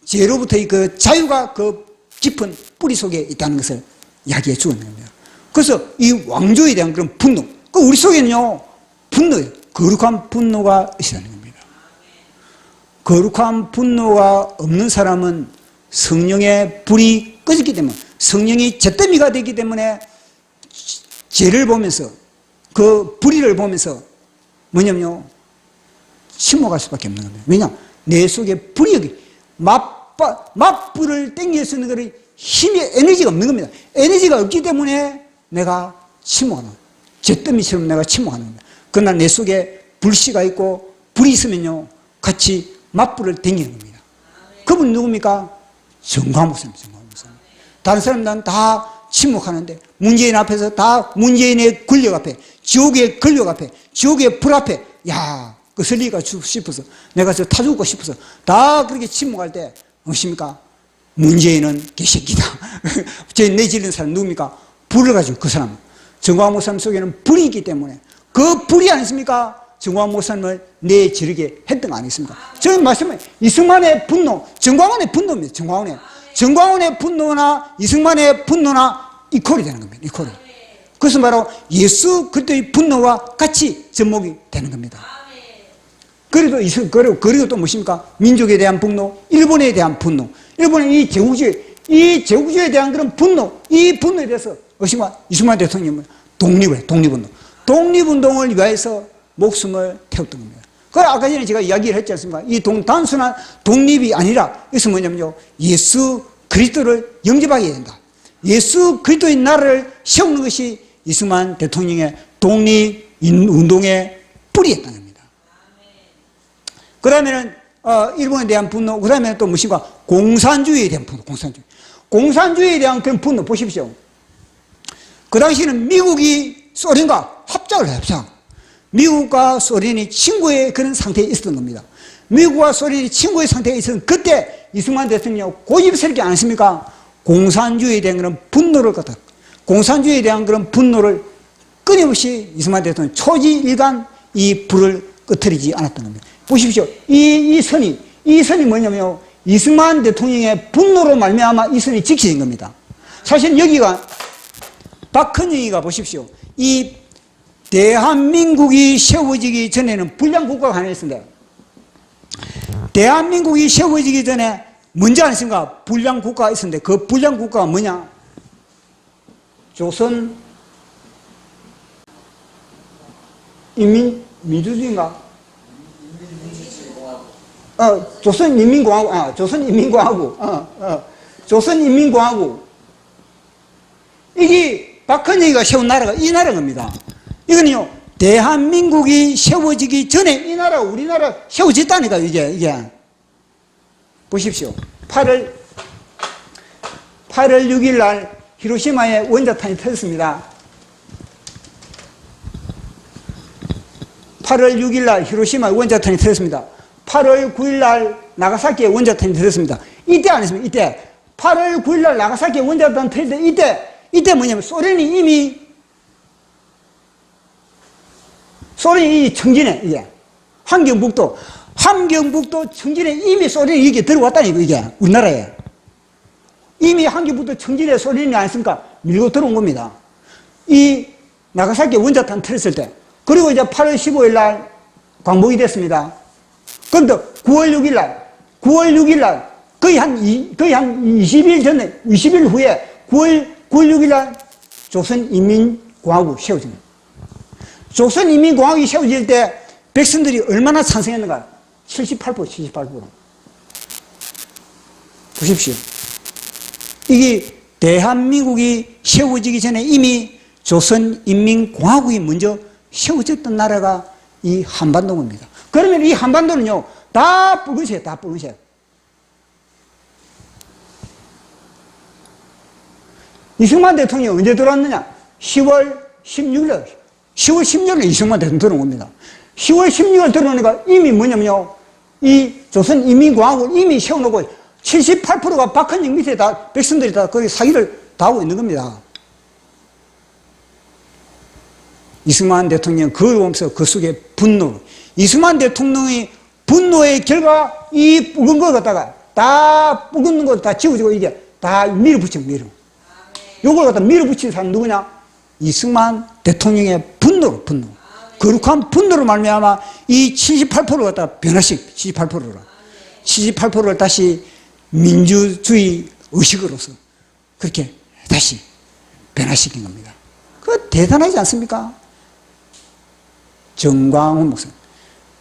Speaker 1: 죄로부터의 그 자유가 그 깊은 뿌리 속에 있다는 것을 이야기해 주는 겁니다. 그래서 이 왕조에 대한 그런 분노, 우리 속에는요, 분노예요. 거룩한 분노가 있다는 겁니다. 거룩한 분노가 없는 사람은 성령의 불이 꺼졌기 때문에, 성령이 잿더미가 되기 때문에 죄를 보면서, 그 불의를 보면서 뭐냐면요, 침묵할 수밖에 없는 겁니다. 왜냐? 내 속에 불이, 맞불을 땡길 수 있는 그런 힘이, 에너지가 없는 겁니다. 에너지가 없기 때문에 내가 침묵하는 겁니다. 잿더미처럼 내가 침묵하는 겁니다. 그러나 내 속에 불씨가 있고 불이 있으면요, 같이 맞불을 땡기는 겁니다. 그분이 누굽니까? 정광 목사님. 다른 사람들은 다 침묵하는데, 문재인 앞에서 다 문재인의 권력 앞에, 지옥의 권력 앞에, 지옥의 불 앞에, 그 설리가 싶어서, 내가 저 타 죽고 싶어서 다 그렇게 침묵할 때, 무엇입니까? 문재인은 개새끼다. 제 내지르는 사람 누굽니까? 불을 가지고 그 사람. 정광 목사님 속에는 불이 있기 때문에, 그 불이 아니십니까? 정광 목사님을 내지르게 했던 거 아니겠습니까? 저는 말씀은 이승만의 분노, 정광훈의 분노입니다. 정광훈의 분노나 이승만의 분노나 이퀄이 되는 겁니다. 이퀄이. 그것은 바로 예수 그리스도의 분노와 같이 접목이 되는 겁니다. 그리고 또 무엇입니까? 민족에 대한 분노, 일본에 대한 분노, 일본의 이 제국주의에 대한 그런 분노, 이 분노에 대해서 이승만 대통령은 독립운동을 위해서 목숨을 태웠던 겁니다. 아까 전에 제가 이야기를 했지 않습니까? 이 단순한 독립이 아니라, 이것은 뭐냐면요, 예수 그리스도를 영접하게 해야 된다. 예수 그리스도의 나라를 세우는 것이 이승만 대통령의 독립운동의 뿌리였다는 겁니다. 그 다음에는, 일본에 대한 분노, 그 다음에는 또 무엇인가? 공산주의에 대한 분노, 공산주의에 대한 그런 분노 보십시오. 그 당시에는 미국이 소련과 합작을 해요, 합작. 미국과 소련이 친구의 그런 상태에 있었던 겁니다. 미국과 소련이 친구의 상태에 있었던 그때 이승만 대통령이 고집스럽게 안 했습니까? 공산주의에 대한 그런 분노를 갖다, 공산주의에 대한 그런 분노를 끊임없이 이승만 대통령이 초지일간 이 불을 끄트리지 않았던 겁니다. 보십시오. 이 선이 뭐냐면요. 이승만 대통령의 분노로 말미암아 이 선이 지켜진 겁니다. 사실 여기가 박헌영이가 보십시오. 이 대한민국이 세워지기 전에는 불량국가가 하나 있습니다. 대한민국이 세워지기 전에 먼저 아십니까? 불량국가가 있었는데 그 불량국가가 뭐냐? 조선 인민민주주의인가? 조선인민공화국, 조선인민공화국. 이게 박헌영이가 세운 나라가 이 나라인 겁니다. 이거는요, 대한민국이 세워지기 전에 이 나라, 우리나라 세워졌다니까, 이게. 보십시오. 8월 6일 날 히로시마에 원자탄이 터졌습니다. 8월 6일 날 히로시마에 원자탄이 터졌습니다. 8월 9일 날 나가사키에 원자탄이 터졌습니다. 이때 안 했습니까? 이때. 8월 9일 날 나가사키에 원자탄이 터질 때 이때 뭐냐면 소련이 이미 청진해, 이게. 함경북도 청진에 이미 소련이 이게 들어왔다니까, 이게. 우리나라에. 이미 함경북도 청진에 소련이 아니었습니까? 밀고 들어온 겁니다. 이 나가사키 원자탄 터졌을 때. 그리고 이제 8월 15일 날 광복이 됐습니다. 그런데 9월 6일 날 거의 한 20일 전에, 20일 후에 9월 6일 날 조선인민공화국이 세워집니다. 조선인민공화국이 세워질 때 백성들이 얼마나 찬성했는가? 78%. 보십시오. 이게 대한민국이 세워지기 전에 이미 조선인민공화국이 먼저 세워졌던 나라가 이 한반도입니다. 그러면 이 한반도는요, 다 붉은색, 다 붉은색. 이승만 대통령이 언제 들어왔느냐? 10월 16일에 이승만 대통령 들어온 겁니다. 10월 16일 들어오니까 이미 뭐냐면요, 이 조선인민공화국을 이미 세워놓고 78%가 박헌영 밑에 다 백성들이 다 거기 사기를 다 하고 있는 겁니다. 이승만 대통령 그걸 보면서 그 속에 분노, 이승만 대통령의 분노의 결과 이 붉은 거 갖다가 다 붉은 거 다 지워지고 이게 다 밀어붙여. 요걸 갖다 밀어붙인 사람 누구냐? 이승만 대통령의 분노로. 거룩한 분노로 말미암아 이 78%를 갖다 변화식, 78%를 다시 민주주의 의식으로서 그렇게 다시 변화시킨 겁니다. 그거 대단하지 않습니까? 정광훈 목사님.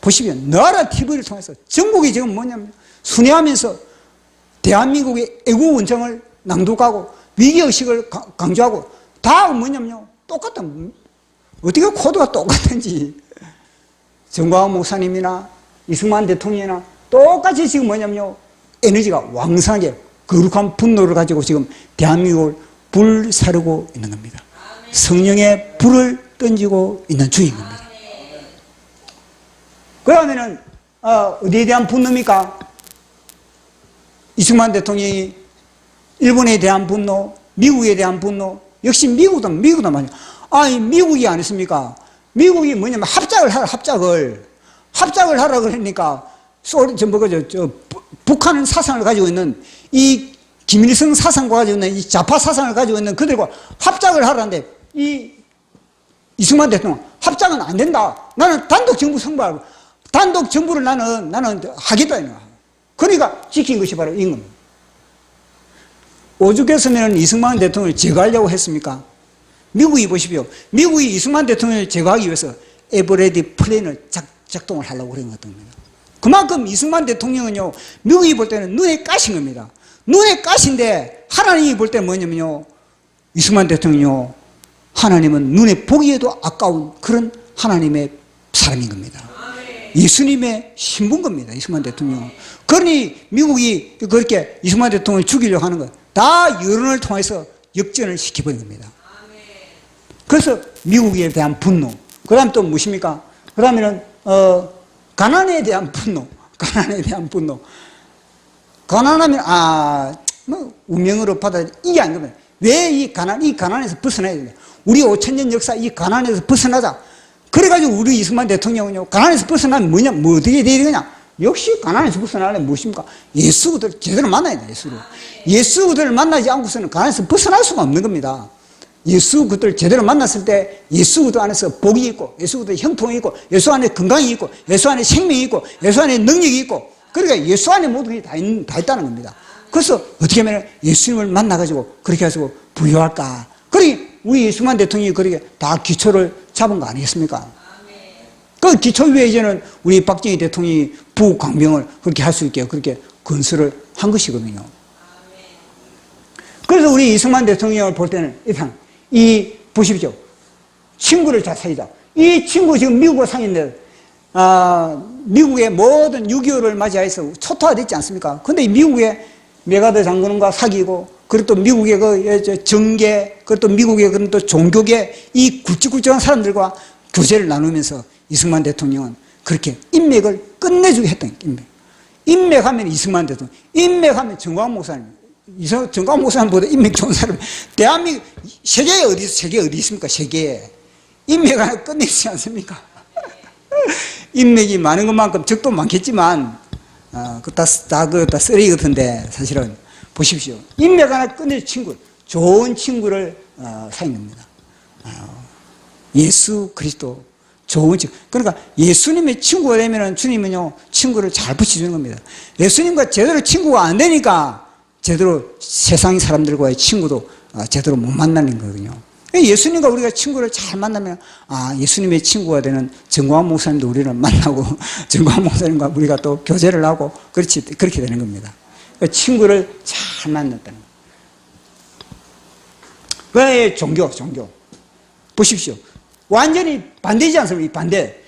Speaker 1: 보시면, 나라 TV를 통해서 전국이 지금 뭐냐면, 순회하면서 대한민국의 애국 원정을 낭독하고, 위기의식을 강조하고, 다 뭐냐면요, 똑같다. 어떻게 코드가 똑같은지. 정광훈 목사님이나 이승만 대통령이나 똑같이 지금 뭐냐면요, 에너지가 왕성하게 거룩한 분노를 가지고 지금 대한민국을 불사르고 있는 겁니다. 성령의 불을 던지고 있는 중인 겁니다. 그러면은 어디에 대한 분노입니까? 이승만 대통령이 일본에 대한 분노, 미국에 대한 분노, 역시 미국도 말이야. 아니, 미국이 아니습니까? 미국이 뭐냐면 합작을 하라 그러니까 북한 사상을 가지고 있는 이 김일성 사상과 가지고 있는 이 좌파 사상을 가지고 있는 그들과 합작을 하라는데 이 이승만 대통령 합작은 안 된다. 나는 단독 정부 선발하고 단독 정부를 나는 하겠다. 그러니까 지킨 것이 바로 이 겁니다. 오죽했으면 이승만 대통령을 제거하려고 했습니까? 미국이 보십시오. 미국이 이승만 대통령을 제거하기 위해서 에버레디 플랜을 작동을 하려고 그런 겁니다. 그만큼 이승만 대통령은요, 미국이 볼 때는 눈에 까신 겁니다. 눈에 까신데 하나님이 볼 때는 뭐냐면요, 이승만 대통령요, 하나님은 눈에 보기에도 아까운 그런 하나님의 사람인 겁니다. 예수님의 신부인 겁니다. 이승만 대통령. 그러니 미국이 그렇게 이승만 대통령을 죽이려고 하는 것, 다 여론을 통해서 역전을 시켜버린 겁니다. 그래서 미국에 대한 분노. 그 다음 또 무엇입니까? 그 다음에는, 가난에 대한 분노. 가난에 대한 분노. 가난하면, 뭐, 운명으로 받아, 이게 아니거든요. 왜 이 가난에서 벗어나야 되냐. 우리 5,000년 역사 이 가난에서 벗어나자. 그래가지고 우리 이승만 대통령은요, 가난에서 벗어나면 뭐냐, 뭐 어떻게 돼야 되냐. 역시 가난에서 벗어나려면 무엇입니까? 예수를 제대로 만나야 돼, 예수를. 예수를 만나지 않고서는 가난에서 벗어날 수가 없는 겁니다. 예수 그들 제대로 만났을 때 예수 그들 안에서 복이 있고, 예수 그들 형통이 있고, 예수 안에 건강이 있고, 예수 안에 생명이 있고, 예수 안에 능력이 있고, 그러니까 예수 안에 모든 게 다 있다는 겁니다. 그래서 어떻게 하면 예수님을 만나가지고 그렇게 해서 부유할까? 그러니 우리 이승만 대통령이 그렇게 다 기초를 잡은 거 아니겠습니까? 그 기초 위에 이제는 우리 박정희 대통령이 부광명을 그렇게 할 수 있게 그렇게 건설을 한 것이거든요. 그래서 우리 이승만 대통령을 볼 때는 일단 보십시오. 친구를 잘 사귀자. 이 친구 지금 미국과 상인데, 미국의 모든 6.25를 맞이해서 초토화됐지 않습니까? 근데 미국의 메가더 장군과 사귀고, 그리고 또 미국의 그 정계, 그리고 또 미국의 그런 또 종교계, 이 굵직굵직한 사람들과 교제를 나누면서 이승만 대통령은 그렇게 인맥을 끝내주게 했던 인맥. 인맥하면 이승만 대통령, 인맥하면 정광훈 목사님. 정광훈 목사님보다 인맥 좋은 사람, 대한민국, 세계 어디 있습니까? 세계에. 인맥 하나 끝내지 않습니까? 인맥이 많은 것만큼 적도 많겠지만, 다 쓰레기 같은데, 사실은, 보십시오. 인맥 하나 끝내줄 친구, 좋은 친구를 사귄 겁니다. 예수 그리스도, 좋은 친구. 그러니까 예수님의 친구가 되면은 주님은요, 친구를 잘 붙여주는 겁니다. 예수님과 제대로 친구가 안 되니까, 제대로 세상 사람들과의 친구도 제대로 못 만나는 거거든요. 예수님과 우리가 친구를 잘 만나면, 예수님의 친구가 되는 정광훈 목사님도 우리를 만나고, 정광훈 목사님과 우리가 또 교제를 하고, 그렇게 되는 겁니다. 친구를 잘 만났다는 거예요. 왜 종교. 보십시오. 완전히 반대지 않습니까? 반대.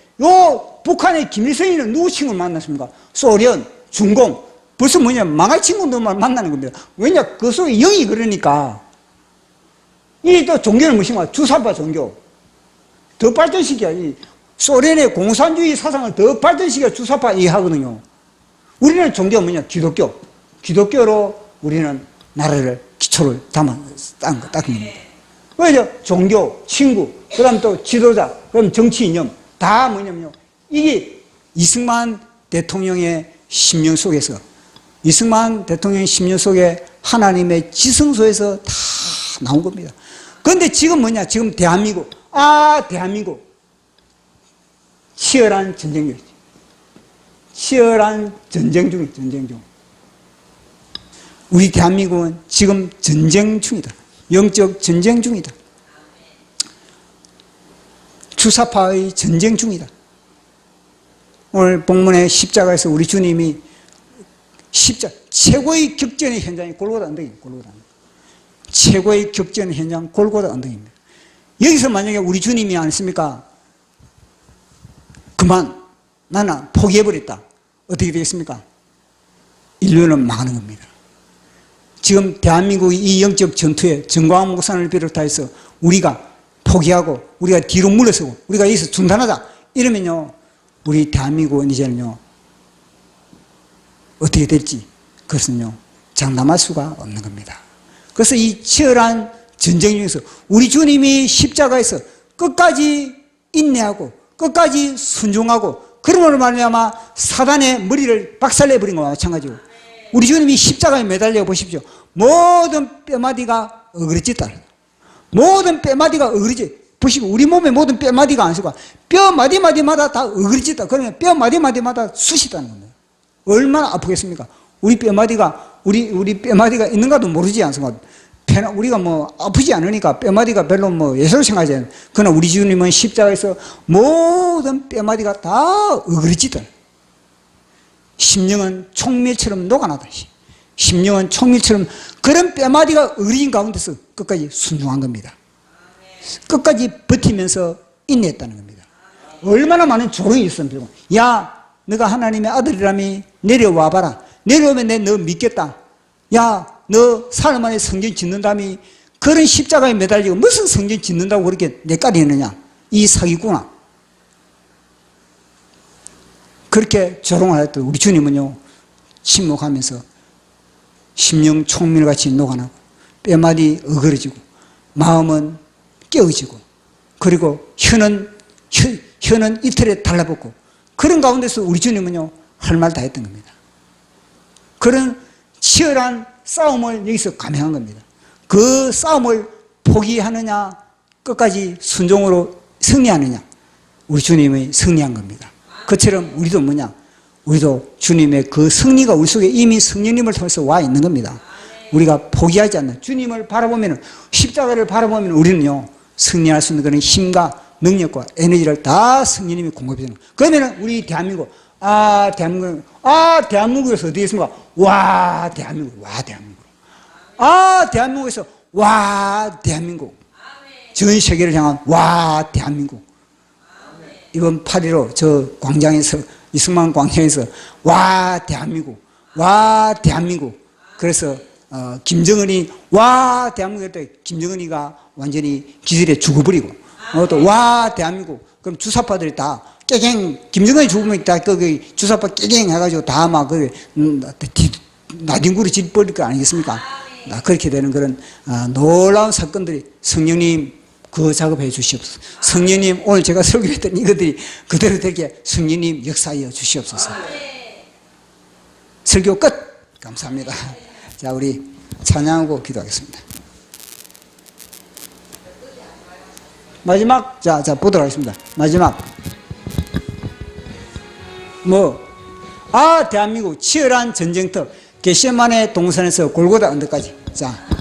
Speaker 1: 북한의 김일성이는 누구 친구를 만났습니까? 소련, 중공. 벌써 망할 친구들만 만나는 겁니다. 왜냐? 그 속에 영이 그러니까. 이 또 종교는 무엇인가? 주사파 종교. 더 발전시켜야, 소련의 공산주의 사상을 더 발전시켜 주사파 이해하거든요. 우리는 종교가 뭐냐? 기독교. 기독교로 우리는 나라를, 기초를 닦은 겁니다. 그래서 종교, 친구, 그 다음 또 지도자, 그럼 정치 이념, 다 뭐냐면요. 이게 이승만 대통령의 심령 속에서, 이승만 대통령의 심령 속에 하나님의 지성소에서 다 나온 겁니다. 그런데 지금 뭐냐? 지금 대한민국. 치열한 전쟁 중이지. 치열한 전쟁 중. 우리 대한민국은 지금 전쟁 중이다. 영적 전쟁 중이다. 주사파의 전쟁 중이다. 오늘 본문의 십자가에서 우리 주님이 최고의 격전의 현장이 골고다 언덕입니다. 최고의 격전 현장 골고다 언덕입니다. 여기서 만약에 우리 주님이 않습니까? 그만, 나는 포기해버렸다. 어떻게 되겠습니까? 인류는 망하는 겁니다. 지금 대한민국의 이 영적 전투에 정광훈 목사님을 비롯해서 우리가 포기하고 우리가 뒤로 물러서고 우리가 여기서 중단하자 이러면요, 우리 대한민국은 이제는요, 어떻게 될지 그것은요, 장담할 수가 없는 겁니다. 그래서 이 치열한 전쟁 중에서 우리 주님이 십자가에서 끝까지 인내하고 끝까지 순종하고 그러므로 말미암아 사단의 머리를 박살내버린 것과 마찬가지고 우리 주님이 십자가에 매달려 보십시오. 모든 뼈마디가 어그러졌다. 모든 뼈마디가 어그러지. 보시고 우리 몸의 모든 뼈마디가 안 쓰고 뼈 마디마디마다 다 어그러졌다. 그러면 뼈 마디마디마다 쑤시다는 겁니다. 얼마나 아프겠습니까? 우리 뼈마디가 우리 뼈마디가 있는가도 모르지 않습니까? 우리가 아프지 않으니까 뼈마디가 별로 예사로 생각하지 않아요. 그러나 우리 주님은 십자가에서 모든 뼈마디가 다 어그러지다. 심령은 총밀처럼 녹아나다. 심령은 총밀처럼 그런 뼈마디가 어그러진 가운데서 끝까지 순종한 겁니다. 끝까지 버티면서 인내했다는 겁니다. 얼마나 많은 조롱이 있었습니까? 야, 너가 하나님의 아들이라며 내려와봐라. 내려오면 내 너 믿겠다. 야, 너 사흘 만에 성전 짓는다며 그런 십자가에 매달리고 무슨 성전 짓는다고 그렇게 내까리느냐. 이 사기구나. 그렇게 조롱을 했던 우리 주님은요, 침묵하면서 심령 총밀같이 녹아나고 뼈마디 어그러지고 마음은 깨어지고 그리고 혀는 이틀에 달라붙고 그런 가운데서 우리 주님은요, 할 말 다 했던 겁니다. 그런 치열한 싸움을 여기서 감행한 겁니다. 그 싸움을 포기하느냐, 끝까지 순종으로 승리하느냐, 우리 주님이 승리한 겁니다. 그처럼 우리도 뭐냐, 우리도 주님의 그 승리가 우리 속에 이미 성령님을 통해서 와 있는 겁니다. 우리가 포기하지 않는, 주님을 바라보면, 십자가를 바라보면 우리는요, 승리할 수 있는 그런 힘과 능력과 에너지를 다 성령님이 공급해 주는 거예요. 그러면 우리 대한민국에서 어디 있습니까? 와, 대한민국. 대한민국에서 와, 대한민국. 전 세계를 향한 와, 대한민국. 이번 8.15 저 광장에서, 이승만 광장에서 와, 대한민국. 와, 대한민국. 그래서 김정은이 와, 대한민국 할 때 김정은이가 완전히 기절에 죽어버리고 또 와, 대한민국. 그럼 주사파들이 다 깨갱, 김정은이 죽으면 다 거기 주사파 깨갱 해가지고 다 막 나뒹굴이 질버릴 거 아니겠습니까? 그렇게 되는 그런 놀라운 사건들이 성령님 그 작업해 주시옵소서. 성령님 오늘 제가 설교했던 이것들이 그대로 되게 성령님 역사하여 주시옵소서. 설교 끝. 감사합니다. 자, 우리 찬양하고 기도하겠습니다. 마지막, 자, 보도록 하겠습니다. 마지막. 대한민국 치열한 전쟁터, 겟세마네 동산에서 골고다 언덕까지. 자.